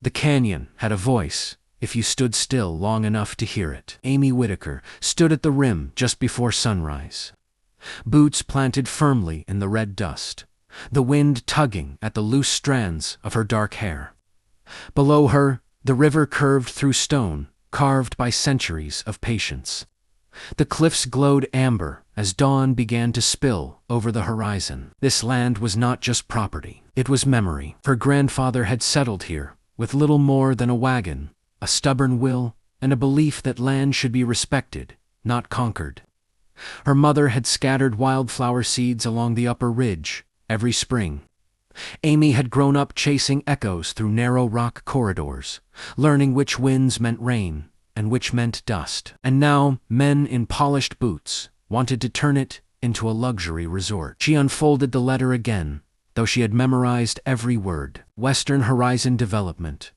The canyon had a voice, if you stood still long enough to hear it. Amy Whitaker stood at the rim just before sunrise, boots planted firmly in the red dust, the wind tugging at the loose strands of her dark hair. Below her, the river curved through stone, carved by centuries of patience. The cliffs glowed amber as dawn began to spill over the horizon. This land was not just property, it was memory. Her grandfather had settled here with little more than a wagon, a stubborn will, and a belief that land should be respected, not conquered. Her mother had scattered wildflower seeds along the upper ridge every spring. Amy had grown up chasing echoes through narrow rock corridors, learning which winds meant rain and which meant dust. And now, men in polished boots wanted to turn it into a luxury resort. She unfolded the letter again, though she had memorized every word. Western Horizon Development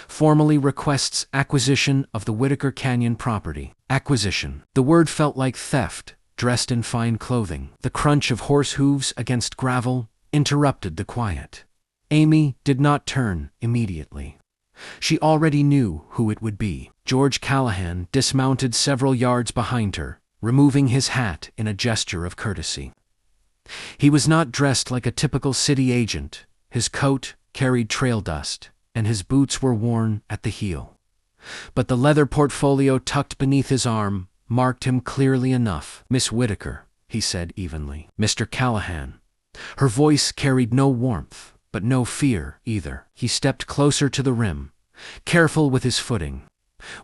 formally requests acquisition of the Whitaker Canyon property. Acquisition. The word felt like theft, dressed in fine clothing. The crunch of horse hooves against gravel interrupted the quiet. Amy did not turn immediately. She already knew who it would be. George Callahan dismounted several yards behind her, removing his hat in a gesture of courtesy. He was not dressed like a typical city agent. His coat carried trail dust, and his boots were worn at the heel. But the leather portfolio tucked beneath his arm marked him clearly enough. "Miss Whitaker," he said evenly. "Mr. Callahan." Her voice carried no warmth, but no fear either. He stepped closer to the rim, careful with his footing.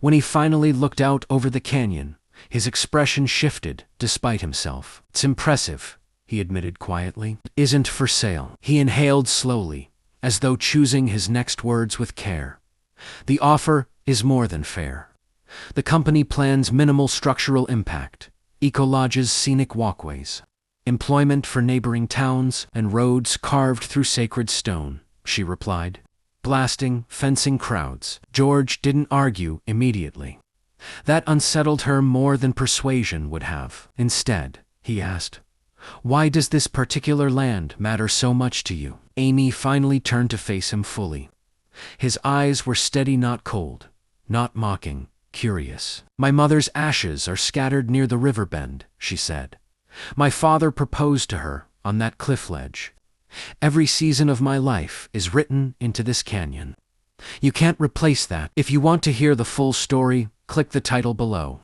When he finally looked out over the canyon, his expression shifted despite himself. "It's impressive," he admitted quietly. "It isn't for sale." He inhaled slowly, as though choosing his next words with care. "The offer is more than fair. The company plans minimal structural impact, eco-lodges, scenic walkways, employment for neighboring towns, and roads carved through sacred stone," she replied. "Blasting, fencing crowds." George didn't argue immediately. That unsettled her more than persuasion would have. Instead, he asked, "Why does this particular land matter so much to you?" Amy finally turned to face him fully. His eyes were steady, not cold, not mocking, curious. "My mother's ashes are scattered near the river bend," she said. "My father proposed to her on that cliff ledge. Every season of my life is written into this canyon. You can't replace that. If you want to hear the full story, click the title below.